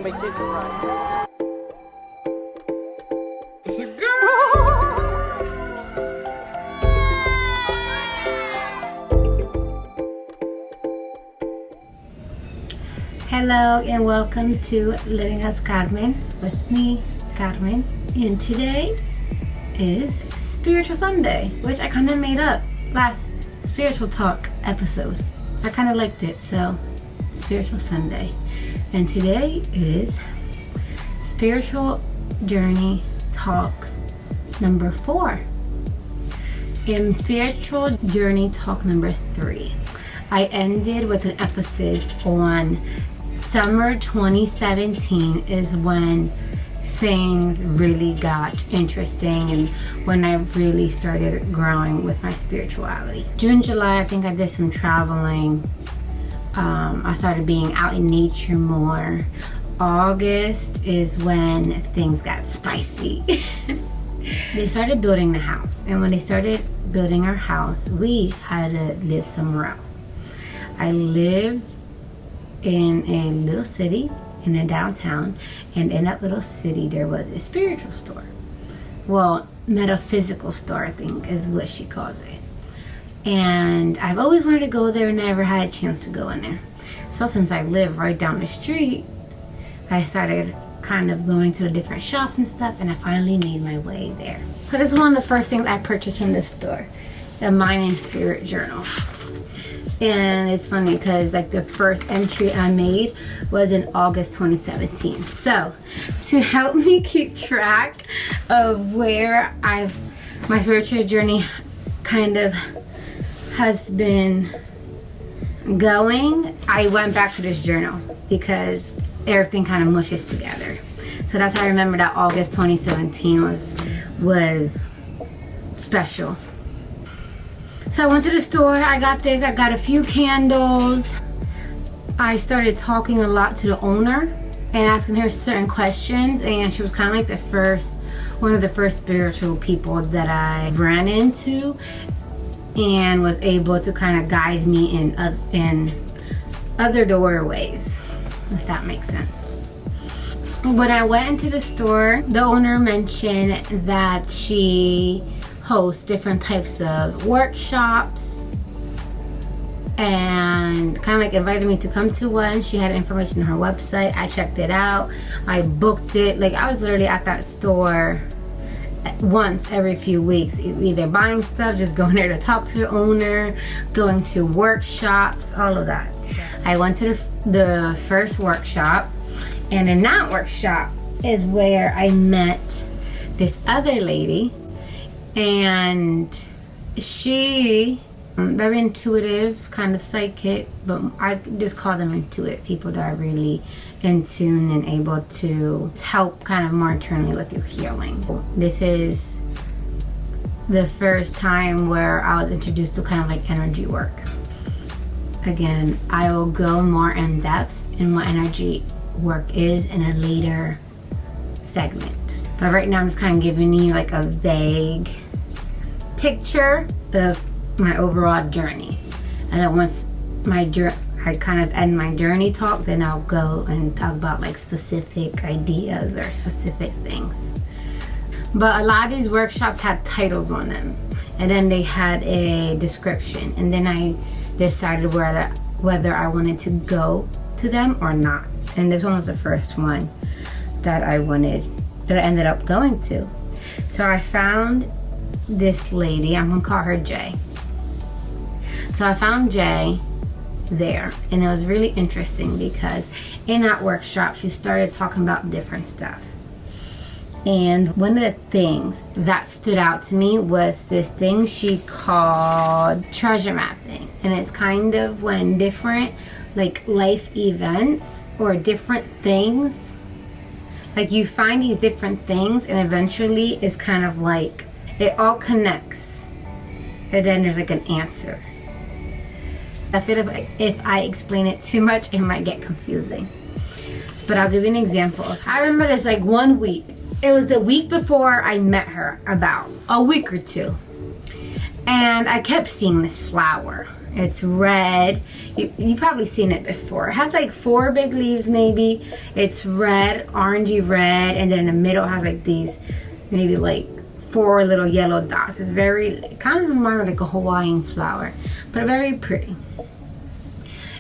My kids are right. It's a girl. Hello and welcome to Living as Carmen with me, Carmen. And today is Spiritual Sunday, which I kind of made up last Spiritual Talk episode. I kind of liked it, so Spiritual Sunday. And today is Spiritual Journey Talk number 4. In Spiritual Journey Talk number 3, I ended with an emphasis on summer 2017 is when things really got interesting and when I really started growing with my spirituality. June, July, I think I did some traveling. I started being out in nature more. August is when things got spicy. They started building the house, and when they started building our house, we had to live somewhere else. I lived in a little city in a downtown, and in that little city there was a spiritual store. Well, metaphysical store, I think is what she calls it. And I've always wanted to go there, never had a chance to go in there. So since I live right down the street, I started kind of going to the different shops and stuff, and I finally made my way there. So this is one of the first things I purchased from this store, the Mind and Spirit Journal. And it's funny because like the first entry I made was in August 2017. So to help me keep track of where my spiritual journey kind of has been going, I went back to this journal because everything kind of mushes together. So that's how I remember that August 2017 was special. So I went to the store, I got a few candles. I started talking a lot to the owner and asking her certain questions, and she was kind of like one of the first spiritual people that I ran into and was able to kind of guide me in other doorways, if that makes sense. When I went into the store, the owner mentioned that she hosts different types of workshops and kind of like invited me to come to one. She had information on her website. I checked it out. I booked it. Like I was literally at that store once every few weeks, either buying stuff, just going there to talk to the owner, going to workshops, all of that. I went to the first workshop, and in that workshop is where I met this other lady, and she very intuitive, kind of psychic, but I just call them intuitive people that are really in tune and able to help kind of more internally with your healing. This is the first time where I was introduced to kind of like energy work. Again, I will go more in depth in what energy work is in a later segment. But right now I'm just kind of giving you like a vague picture of my overall journey. And then once I kind of end my journey talk, then I'll go and talk about like specific ideas or specific things. But a lot of these workshops had titles on them, and then they had a description, and then I decided whether I wanted to go to them or not. And this one was the first one that I ended up going to. So I found this lady, I'm gonna call her Jay. So I found Jay there, and it was really interesting because in that workshop she started talking about different stuff. And one of the things that stood out to me was this thing she called treasure mapping. And it's kind of when different like life events or different things, like you find these different things, and eventually it's kind of like it all connects, and then there's like an answer. I feel like if I explain it too much, it might get confusing. But I'll give you an example. I remember this like one week. It was the week before I met her, about a week or two. And I kept seeing this flower. It's red. You've probably seen it before. It has like 4 big leaves maybe. It's red, orangey red, and then in the middle it has like these maybe like 4 little yellow dots. It's very, kind of reminds me like a Hawaiian flower, but very pretty.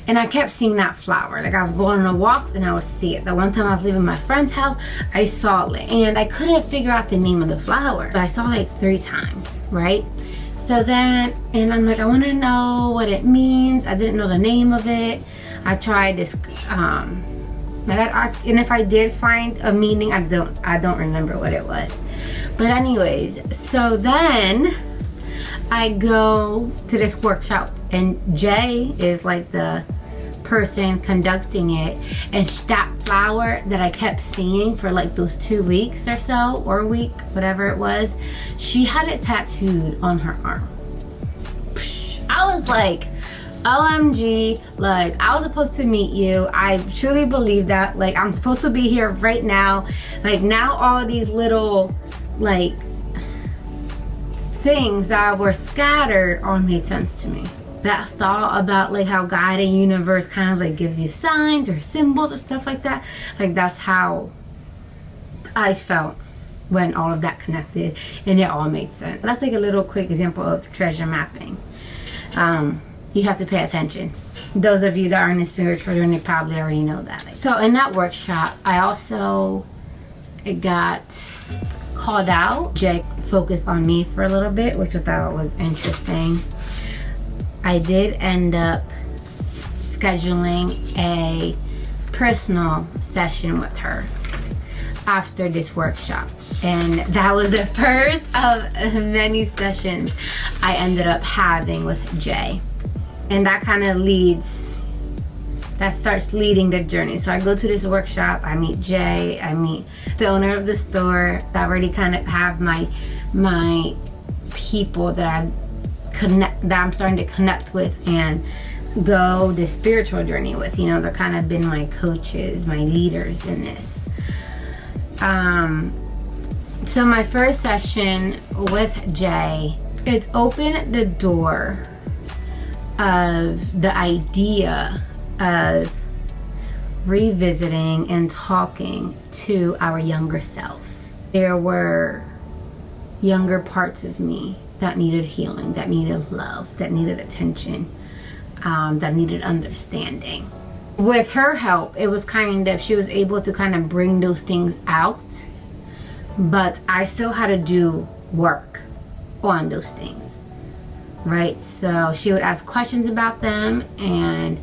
And I kept seeing that flower. Like I was going on walks and I would see it. The one time I was leaving my friend's house, I saw it. And I couldn't figure out the name of the flower. But I saw it like 3 times, right? So then, and I'm like, I want to know what it means. I didn't know the name of it. I tried this, and if I did find a meaning, I don't remember what it was. But anyways, so then I go to this workshop and Jay is like the person conducting it, and that flower that I kept seeing for like those 2 weeks or so, or a week, whatever it was, she had it tattooed on her arm. I was like, OMG, like I was supposed to meet you. I truly believe that. Like I'm supposed to be here right now. Like now all these little like things that were scattered all made sense to me. That thought about like how God and universe kind of like gives you signs or symbols or stuff like that. Like that's how I felt when all of that connected and it all made sense. That's like a little quick example of treasure mapping. You have to pay attention. Those of you that are in the spiritual journey probably already know that. So in that workshop, I also got called out. Jake focused on me for a little bit, which I thought was interesting. I did end up scheduling a personal session with her after this workshop, and that was the first of many sessions I ended up having with Jay. And that kind of starts leading the journey. So I go to this workshop, I meet Jay, I meet the owner of the store that already kind of have my people that I'm starting to connect with and go this spiritual journey with. You know, they're kind of been my coaches, my leaders in this. So my first session with Jay, it's opened the door of the idea of revisiting and talking to our younger selves. There were younger parts of me that needed healing, that needed love, that needed attention, that needed understanding. With her help, it was kind of, she was able to kind of bring those things out, but I still had to do work on those things, right? So she would ask questions about them and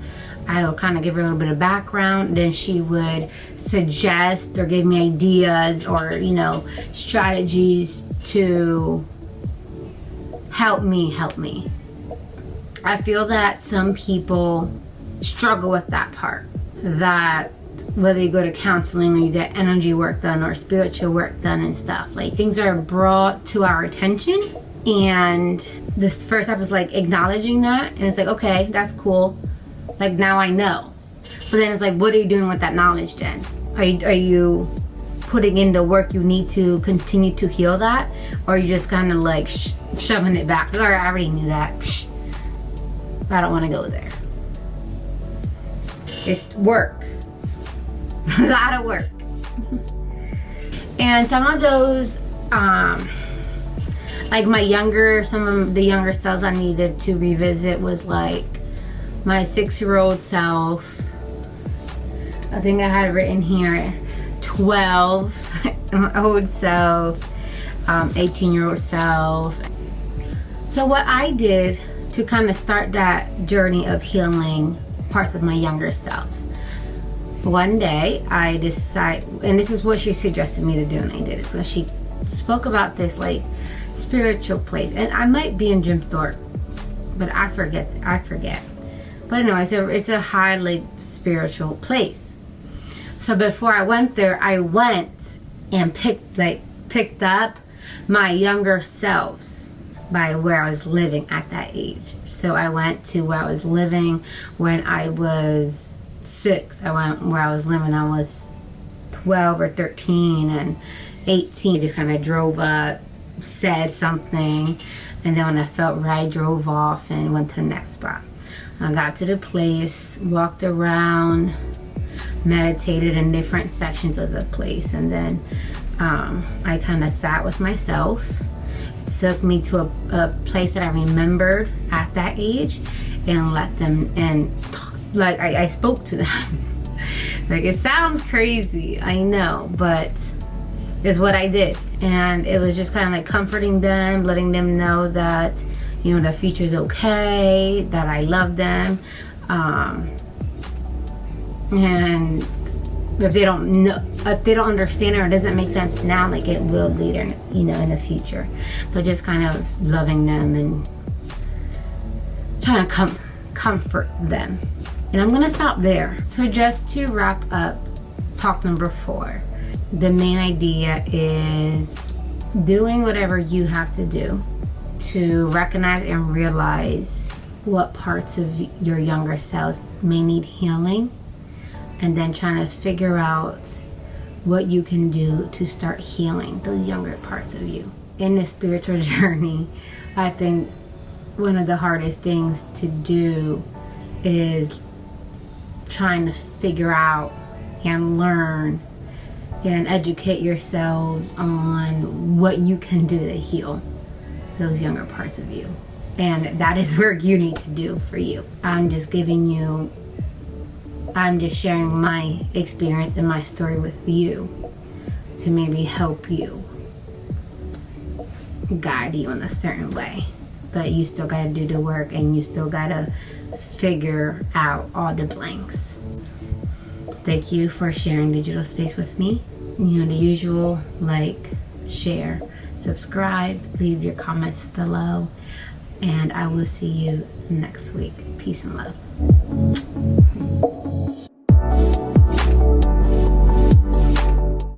I would kind of give her a little bit of background. Then she would suggest or give me ideas or, you know, strategies to help me. I feel that some people struggle with that part, that whether you go to counseling or you get energy work done or spiritual work done and stuff, like things are brought to our attention, and this first step is like acknowledging that, and it's like, okay, that's cool, like now I know. But then it's like, what are you doing with that knowledge then? Are you putting in the work you need to continue to heal that, or are you just kind of like shoving it back? All right, I already knew that. I don't want to go there. It's work. A lot of work. And some of those, like some of the younger selves I needed to revisit was like my 6-year-old self. I think I had written here 12, my old self, 18-year-old self. So what I did to kind of start that journey of healing parts of my younger selves, one day I decided, and this is what she suggested me to do, and I did it. So she spoke about this like spiritual place, and I might be in Jim Thorpe, but I forget. But no, it's a high like spiritual place. So before I went there, I went and picked up my younger selves by where I was living at that age. So I went to where I was living when I was 6. I went where I was living. I was 12 or 13 and 18. Just kind of drove up, said something, and then when I felt right, drove off and went to the next spot. I got to the place, walked around, meditated in different sections of the place, and then I kind of sat with myself. It took me to a place that I remembered at that age, and let them, and like I spoke to them. Like, it sounds crazy, I know, but it's what I did. And it was just kind of like comforting them, letting them know that, you know, the future's okay, that I love them. And if they don't know, if they don't understand it or it doesn't make sense now, like, it will later, you know, in the future. But just kind of loving them and trying to comfort them. And I'm gonna stop there. So just to wrap up talk number 4, the main idea is doing whatever you have to do to recognize and realize what parts of your younger selves may need healing, and then trying to figure out what you can do to start healing those younger parts of you. In this spiritual journey, I think one of the hardest things to do is trying to figure out and learn and educate yourselves on what you can do to heal those younger parts of you. And that is work you need to do for you. I'm just sharing my experience and my story with you to maybe help you, guide you in a certain way. But you still gotta do the work, and you still gotta figure out all the blanks. Thank you for sharing digital space with me. You know, the usual: like, share, subscribe, leave your comments below, and I will see you next week. Peace and love.